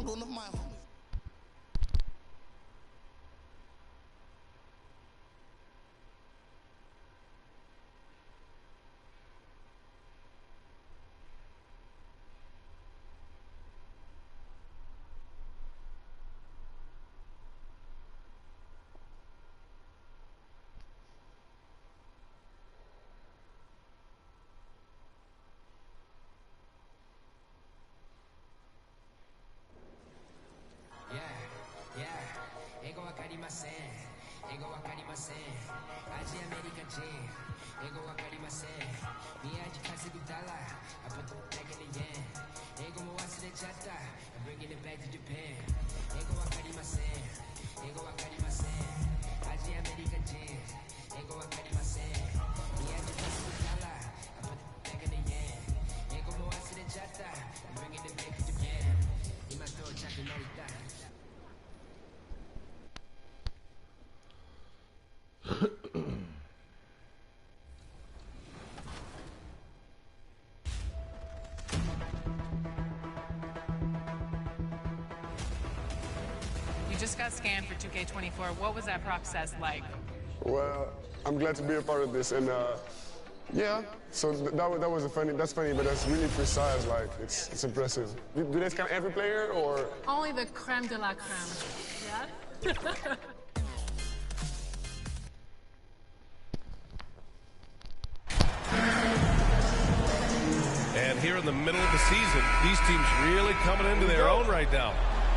don't know my homies. You just got scanned for 2K24. What was that process like? Well, I'm glad to be a part of this, and yeah. So that was that's funny, but that's really precise. Like it's impressive. Do they scan every player or? Only the creme de la creme. Yeah. And here in the middle of the season, these teams really coming into their own right now.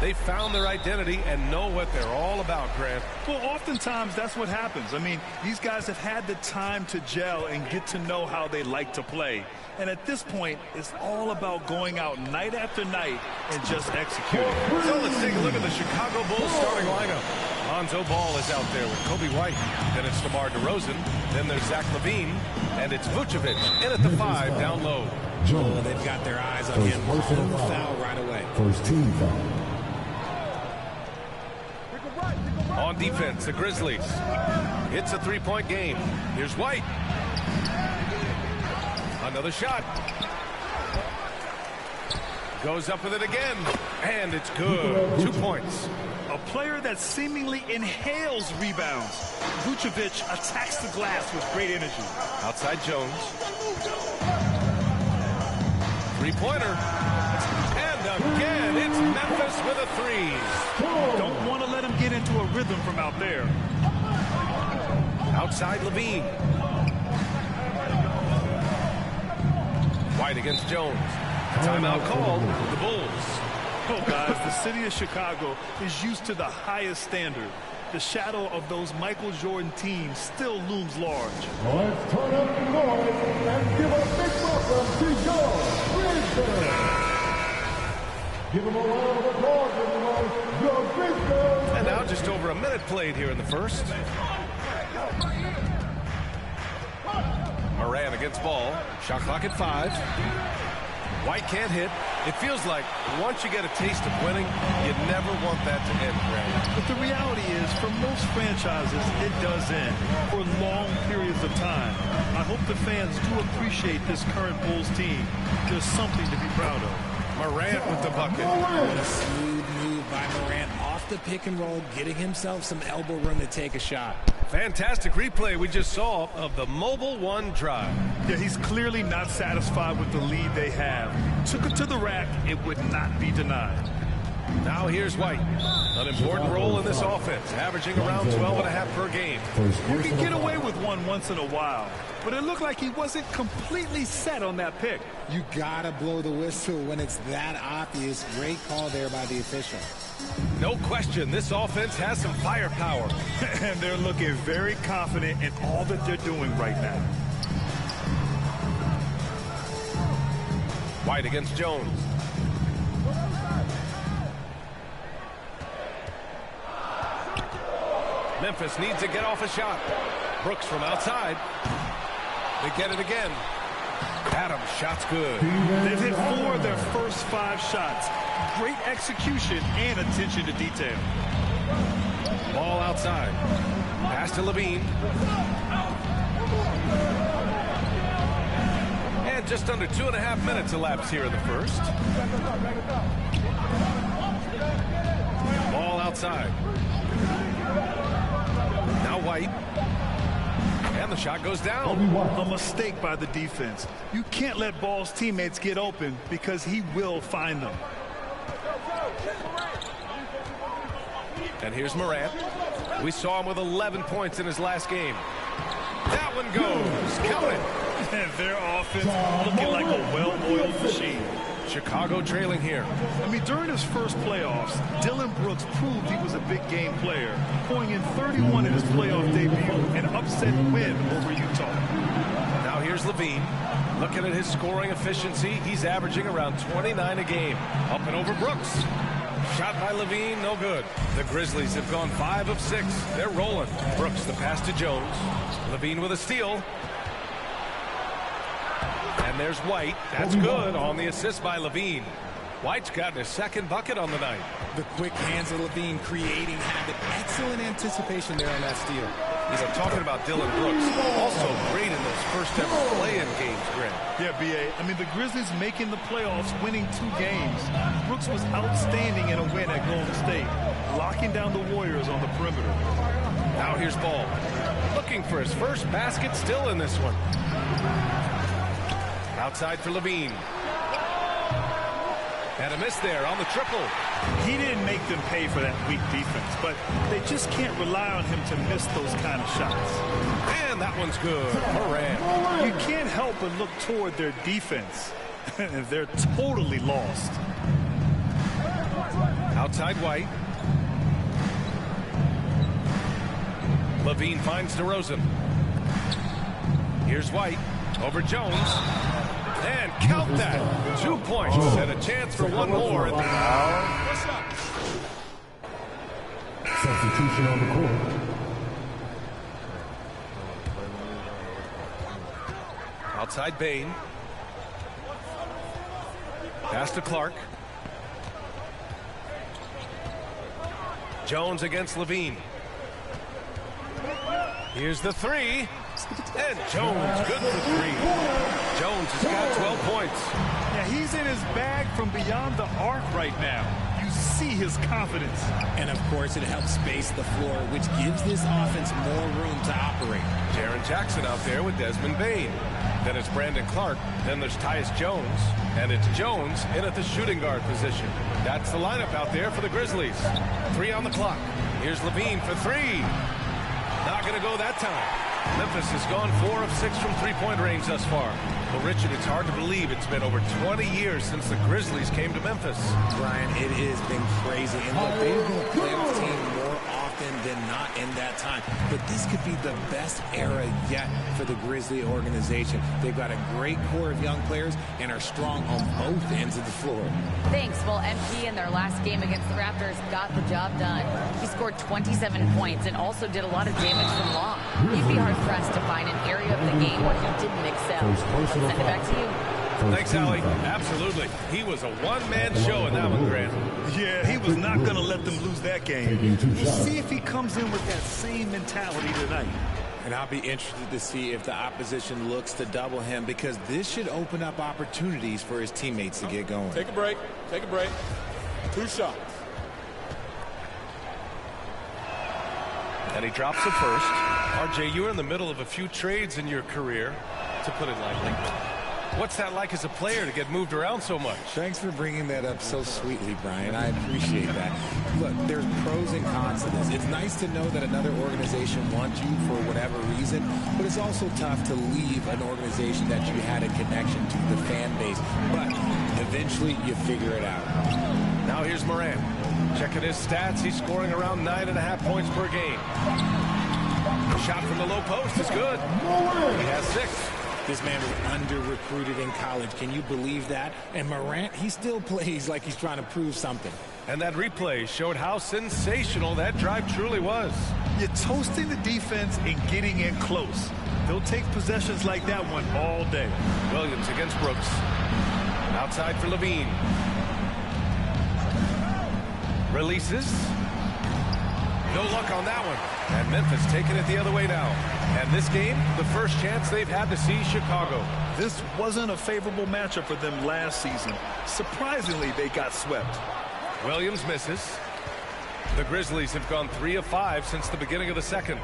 They found their identity and know what they're all about, Grant. Well, oftentimes that's what happens. I mean, these guys have had the time to gel and get to know how they like to play. And at this point, it's all about going out night after night and just executing. So let's take a look at the Chicago Bulls starting lineup. Lonzo Ball is out there with Kobe White. Then it's DeMar DeRozan. Then there's Zach LaVine. And it's Vucevic in at the 5 down low. Oh, they've got their eyes on him. Foul right away. First team foul. On defense, the Grizzlies. It's a three-point game. Here's White. Another shot. Goes up with it again. And it's good. 2 points. A player that seemingly inhales rebounds. Vucevic attacks the glass with great energy. Outside Jones. Three-pointer. And again, it's Memphis with a three. Don't want to let him get into a rhythm from out there. Outside LaVine. White against Jones. Timeout called. The Bulls. Oh, guys, the city of Chicago is used to the highest standard. The shadow of those Michael Jordan teams still looms large. Let's turn up the noise and give a big welcome to your Grizzlies. Give them a round of applause, everyone. Your Grizzlies. And now just over a minute played here in the first. Moran against Ball. Shot clock at 5. White can't hit. It feels like once you get a taste of winning, you never want that to end, Grant. But the reality is, for most franchises, it does end for long periods of time. I hope the fans do appreciate this current Bulls team. There's something to be proud of. Morant with the bucket. What a smooth move by Morant off the pick and roll, getting himself some elbow room to take a shot. Fantastic replay we just saw of the Mobile One drive. Yeah, he's clearly not satisfied with the lead they have. Took it to the rack. It would not be denied. Now here's White. An important role in this offense, averaging around 12.5 per game. You can get away with one once in a while, but it looked like he wasn't completely set on that pick. You gotta blow the whistle when it's that obvious. Great call there by the official. No question, this offense has some firepower. And they're looking very confident in all that they're doing right now. White against Jones. Memphis needs to get off a shot. Brooks from outside. They get it again. Adams, shot's good. They've hit 4 of their first 5 shots. Great execution and attention to detail. Ball outside. Pass to LaVine. And just under 2.5 minutes elapsed here in the first. outside. Now White. And the shot goes down. A mistake by the defense. You can't let Ball's teammates get open because he will find them. And here's Morant. We saw him with 11 points in his last game. That one goes. Count it. And their offense looking like a well-oiled machine. Chicago trailing here. I mean, during his first playoffs, Dylan Brooks proved he was a big game player, pouring in 31 in his playoff debut, an upset win over Utah. Now here's Levine. Looking at his scoring efficiency, he's averaging around 29 a game. Up and over Brooks. Shot by Levine, no good. The Grizzlies have gone 5 of 6. They're rolling. Brooks the pass to Jones. Levine with a steal. And there's White. That's good on the assist by Levine. White's gotten his second bucket on the night. The quick hands of Levine creating havoc. Excellent anticipation there on that steal. He's talking about Dylan Brooks. Also great in those first ever play-in games, Grant. Yeah, B.A. I mean, the Grizzlies making the playoffs, winning 2 games. Brooks was outstanding in a win at Golden State, locking down the Warriors on the perimeter. Now here's Ball. Looking for his first basket still in this one. Outside for Levine. And a miss there on the triple. He didn't make them pay for that weak defense, but they just can't rely on him to miss those kind of shots. And that one's good. Morant. You can't help but look toward their defense. They're totally lost. Outside White. Levine finds DeRozan. Here's White. Over Jones. And count that. 2 points and a chance for one more at the What's up? Substitution on the court. Outside Bain. Pass to Clark. Jones against Levine. Here's the three. And Jones good for 3. Jones has got 12 points. Yeah, he's in his bag from beyond the arc right now. You see his confidence. And, of course, it helps space the floor, which gives this offense more room to operate. Jaren Jackson out there with Desmond Bain. Then it's Brandon Clark. Then there's Tyus Jones. And it's Jones in at the shooting guard position. That's the lineup out there for the Grizzlies. 3 on the clock. Here's Levine for 3. Not going to go that time. Memphis has gone 4 of 6 from three-point range thus far. Well, Richard, it's hard to believe it's been over 20 years since the Grizzlies came to Memphis. Brian, it has been crazy. And look, they've been a playoff team more often than not in that time. But this could be the best era yet for the Grizzly organization. They've got a great core of young players and are strong on both ends of the floor. Thanks. Well, MP in their last game against the Raptors got the job done. He scored 27 points and also did a lot of damage from long. You'd be hard-pressed to find an area of the game where he didn't excel. Let's send it back to you. Thanks, Allie. Absolutely. He was a one-man show in that one, Grant. Yeah, he was not going to let them lose that game. We'll see if he comes in with that same mentality tonight. And I'll be interested to see if the opposition looks to double him, because this should open up opportunities for his teammates to get going. Take a break. Take a break. 2 shots. And he drops it first. RJ, you were in the middle of a few trades in your career, to put it lightly. What's that like as a player to get moved around so much? Thanks for bringing that up so sweetly, Brian. I appreciate that. Look, there's pros and cons to this. It's nice to know that another organization wants you for whatever reason, but it's also tough to leave an organization that you had a connection to, the fan base. But eventually, you figure it out. Now here's Morant. Checking his stats, he's scoring around 9.5 points per game. Shot from the low post is good. He has 6. This man was under-recruited in college. Can you believe that? And Morant, he still plays like he's trying to prove something. And that replay showed how sensational that drive truly was. You're toasting the defense and getting in close. They'll take possessions like that one all day. Williams against Brooks. Outside for Levine. Releases. No luck on that one. And Memphis taking it the other way now. And this game, the first chance they've had to see Chicago. This wasn't a favorable matchup for them last season. Surprisingly, they got swept. Williams misses. The Grizzlies have gone 3 of 5 since the beginning of the second.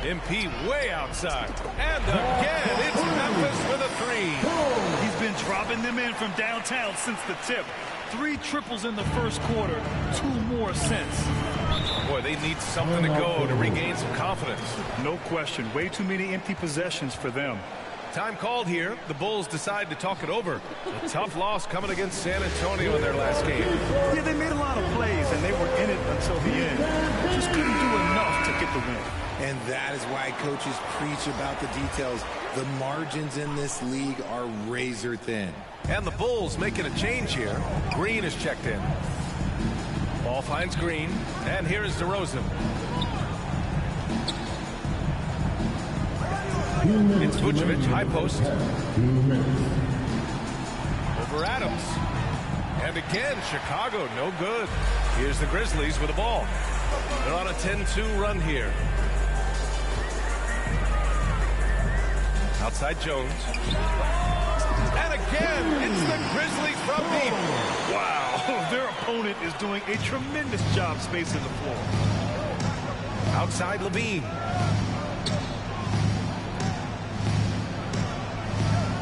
MP way outside. And again, it's Memphis with a 3. He's been dropping them in from downtown since the tip. 3 triples in the first quarter, 2 more since. Boy, they need something to go to regain some confidence. No question. Way too many empty possessions for them. Time called here. The Bulls decide to talk it over. A tough loss coming against San Antonio in their last game. Yeah, they made a lot of plays, and they were in it until the end. Just couldn't do enough to get the win. And that is why coaches preach about the details. The margins in this league are razor thin. And the Bulls making a change here. Green is checked in. Ball finds Green. And here is DeRozan. It's Vucevic, high post. Over Adams. And again, Chicago, no good. Here's the Grizzlies with the ball. They're on a 10-2 run here. Outside Jones. And again, it's the Grizzlies from deep. Wow, their opponent is doing a tremendous job spacing the floor. Outside Levine.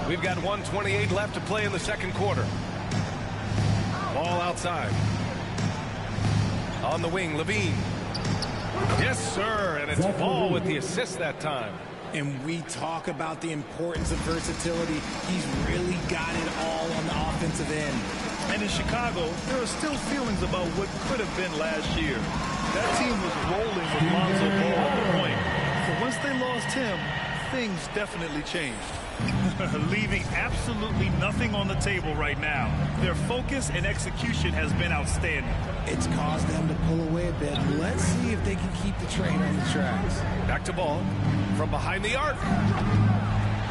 We've got 1:28 left to play in the second quarter. Ball outside. On the wing, Levine. Yes, sir, and it's Ball with the assist that time. And we talk about the importance of versatility. He's really got it all on the offensive end. And in Chicago, there are still feelings about what could have been last year. That team was rolling with Lonzo Ball on the point. So once they lost him, things definitely changed. Leaving absolutely nothing on the table right now. Their focus and execution has been outstanding. It's caused them to pull away a bit. Let's see if they can keep the train on the tracks. Back to Ball from behind the arc.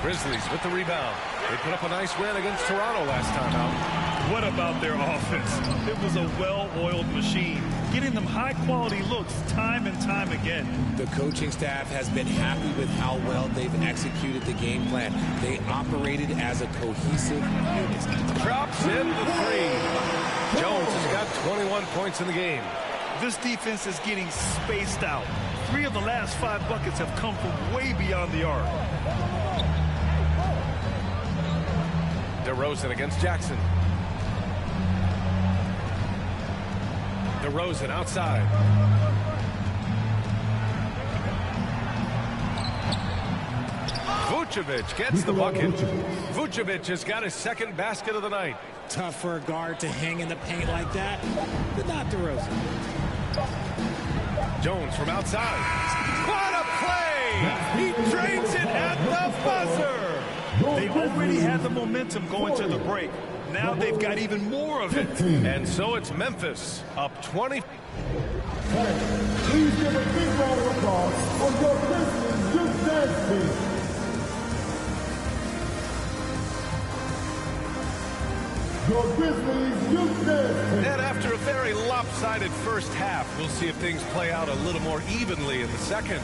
Grizzlies with the rebound. They put up a nice win against Toronto last time out. What about their offense? It was a well-oiled machine, getting them high-quality looks time and time again. The coaching staff has been happy with how well they've executed the game plan. They operated as a cohesive unit. Drops in the 3. Jones has got 21 points in the game. This defense is getting spaced out. 3 of the last 5 buckets have come from way beyond the arc. DeRozan against Jackson. DeRozan outside. Vucevic gets the bucket. Vucevic has got his second basket of the night. Tough for a guard to hang in the paint like that, but not DeRozan. Jones from outside. What a play! He drains it at the buzzer! They already had the momentum going to the break. Now they've got even more of it. And so it's Memphis up 20. Please give a big round of applause for your Grizzlies Youth Dance Team. Your Grizzlies Youth Dance Team. And after a very lopsided first half, we'll see if things play out a little more evenly in the second.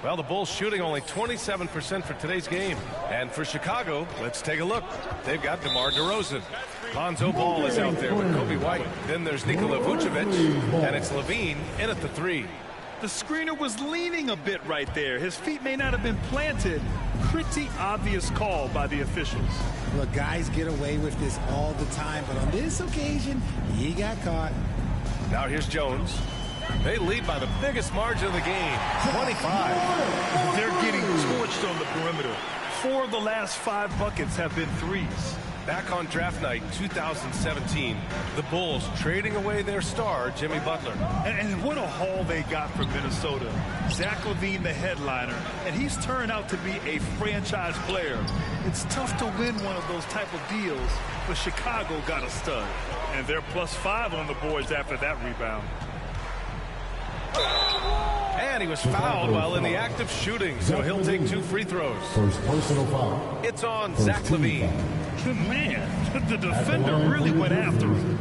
Well, the Bulls shooting only 27% for today's game. And for Chicago, let's take a look. They've got DeMar DeRozan. Lonzo Ball is out there with Kobe White. Then there's Nikola Vucevic, and it's Levine in at the 3. The screener was leaning a bit right there. His feet may not have been planted. Pretty obvious call by the officials. Look, guys get away with this all the time, but on this occasion, he got caught. Now here's Jones. They lead by the biggest margin of the game, 25. They're getting torched on the perimeter. 4 of the last 5 buckets have been threes. Back on draft night 2017, the Bulls trading away their star, Jimmy Butler. And what a haul they got from Minnesota. Zach LaVine, the headliner, and he's turned out to be a franchise player. It's tough to win one of those type of deals, but Chicago got a stud. And they're +5 on the boards after that rebound. And he was fouled while in the act of shooting, so he'll take 2 free throws. First personal foul. It's on Zach LaVine. Man, the defender really went after him.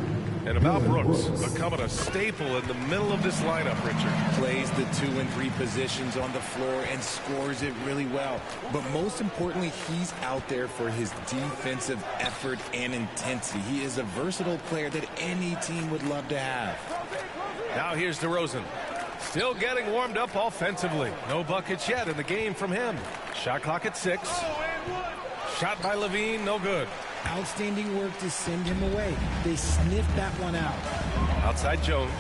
And about Brooks becoming a staple in the middle of this lineup, Richard. Plays the 2 and 3 positions on the floor and scores it really well. But most importantly, he's out there for his defensive effort and intensity. He is a versatile player that any team would love to have. Now here's DeRozan. Still getting warmed up offensively. No buckets yet in the game from him. Shot clock at 6. Shot by Levine, no good. Outstanding work to send him away. They sniffed that one out. Outside Jones.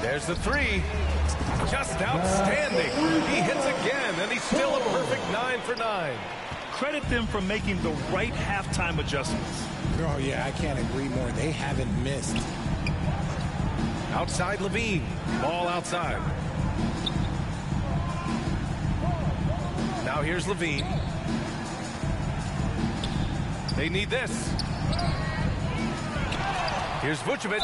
There's the 3. Just outstanding. He hits again, and he's still a perfect 9 for 9. Credit them for making the right halftime adjustments. Oh, yeah, I can't agree more. They haven't missed. Outside Levine. Ball outside. Now here's Levine. They need this. Here's Vucevic.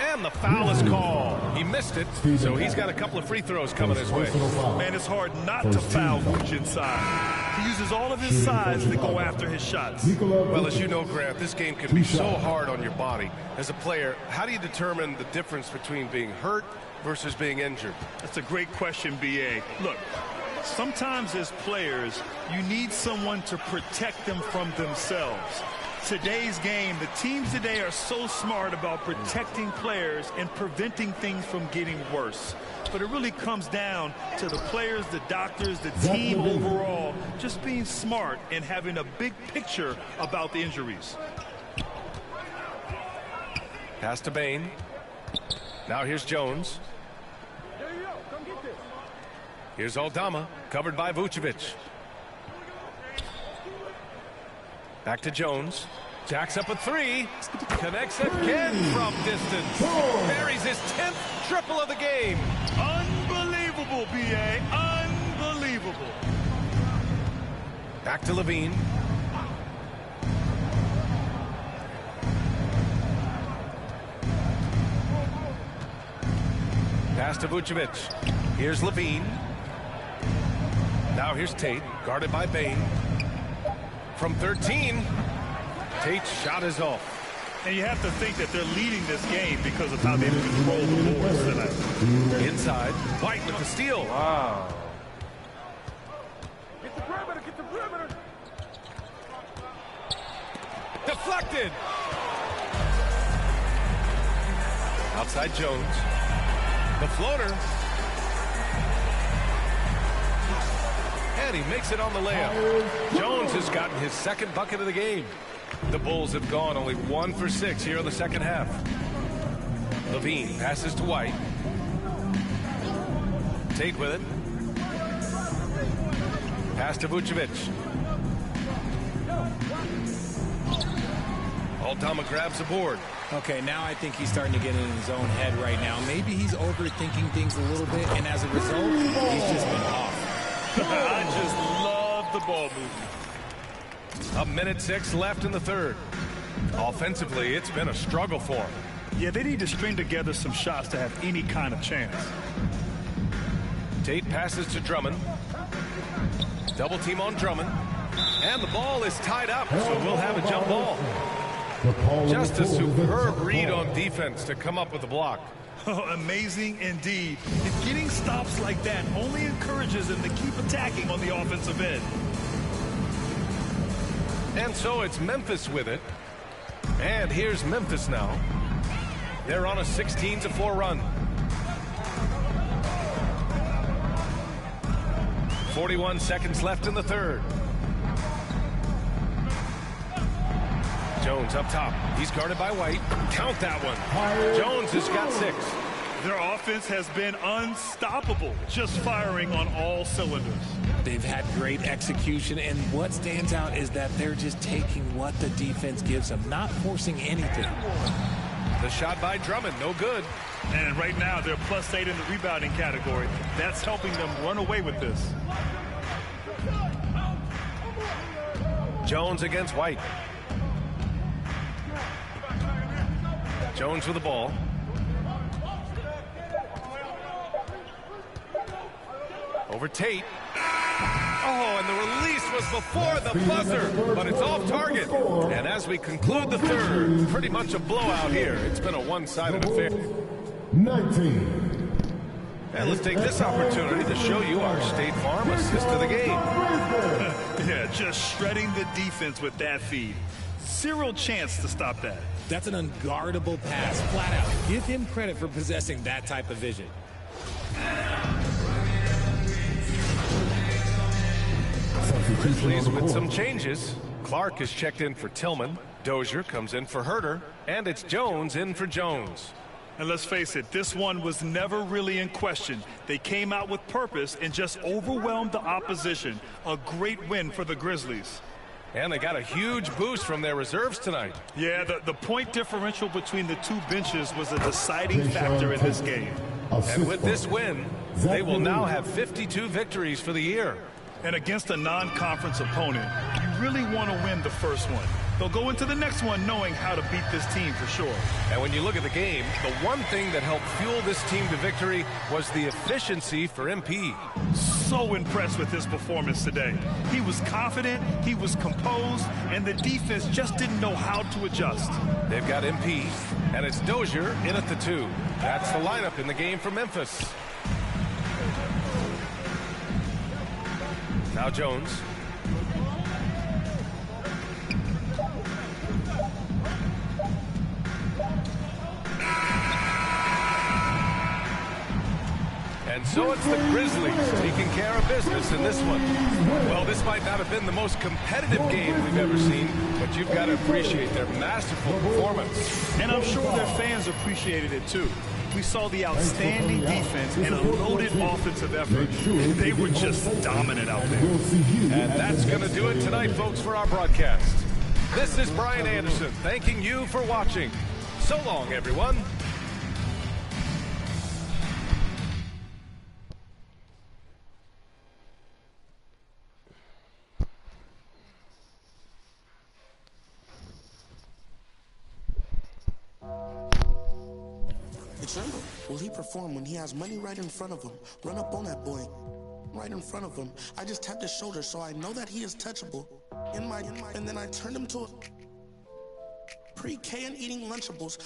And the foul is called. He missed it, so he's got a couple of free throws coming his way. Man, it's hard not to foul Vucevic inside. He uses all of his size to go after his shots. Well, as you know, Grant, this game can be so hard on your body. As a player, how do you determine the difference between being hurt versus being injured? That's a great question, B.A. Look, sometimes as players, you need someone to protect them from themselves. Today's game, the teams today are so smart about protecting players and preventing things from getting worse. But it really comes down to the players, the doctors, the team overall, just being smart and having a big picture about the injuries. Pass to Bain. Now here's Jones. Here's Aldama, covered by Vucevic. Back to Jones. Jacks up a 3. Connects again from distance. Buries his 10th triple of the game. Unbelievable, B.A. Unbelievable. Back to Levine. Pass to Vucevic. Here's Levine. Now here's Tate, guarded by Bain. From 13, Tate's shot is off. And you have to think that they're leading this game because of how they've controlled the boards tonight. Inside, White with the steal. Wow. Get the perimeter, get the perimeter. Deflected. Outside Jones. The floater. And he makes it on the layup. Jones has gotten his second bucket of the game. The Bulls have gone only 1 for 6 here in the second half. Levine passes to White. Tate with it. Pass to Vucevic. Aldama grabs the board. Okay, now I think he's starting to get in his own head right now. Maybe he's overthinking things a little bit, and as a result, he's just been off. I just love the ball movement. 1:06 left in the third. Offensively, it's been a struggle for him. Yeah, they need to string together some shots to have any kind of chance. Tate passes to Drummond. Double team on Drummond. And the ball is tied up, so we'll have a jump ball. Just a superb read on defense to come up with the block. Oh, amazing indeed. And getting stops like that only encourages them to keep attacking on the offensive end. And so it's Memphis with it. And here's Memphis now. They're on a 16-4 run. 41 seconds left in the third. Jones up top. He's guarded by White. Count that one. Jones has got 6. Their offense has been unstoppable, just firing on all cylinders. They've had great execution, and what stands out is that they're just taking what the defense gives them, not forcing anything. The shot by Drummond, no good. And right now, they're +8 in the rebounding category. That's helping them run away with this. Jones against White. Jones with the ball. Over Tate. Oh, and the release was before the buzzer, but it's off target. And as we conclude the third, pretty much a blowout here. It's been a one-sided affair. 19. And let's take this opportunity to show you our State Farm assist to the game. Yeah, just shredding the defense with that feed. Zero chance to stop that. That's an unguardable pass, flat out. Give him credit for possessing that type of vision. Grizzlies with some changes. Clark is checked in for Tillman. Dozier comes in for Herter. And it's Jones in for Jones. And let's face it, this one was never really in question. They came out with purpose and just overwhelmed the opposition. A great win for the Grizzlies. And they got a huge boost from their reserves tonight. Yeah, the point differential between the two benches was a deciding factor in this game. And with this win, they will now have 52 victories for the year. And against a non-conference opponent, you really want to win the first one. They'll go into the next one knowing how to beat this team for sure. And when you look at the game, the one thing that helped fuel this team to victory was the efficiency for MP. So impressed with his performance today. He was confident, he was composed, and the defense just didn't know how to adjust. They've got MP, and it's Dozier in at the 2. That's the lineup in the game for Memphis. Now Jones. And so it's the Grizzlies taking care of business in this one. Well, this might not have been the most competitive game we've ever seen, but you've got to appreciate their masterful performance. And I'm sure their fans appreciated it too. We saw the outstanding defense and a loaded offensive effort. They were just dominant out there. And that's going to do it tonight, folks, for our broadcast. This is Brian Anderson thanking you for watching. So long, everyone. Will he perform when he has money right in front of him? Run up on that boy. Right in front of him. I just tapped his shoulder so I know that he is touchable. And then I turned him to a pre-K and eating Lunchables.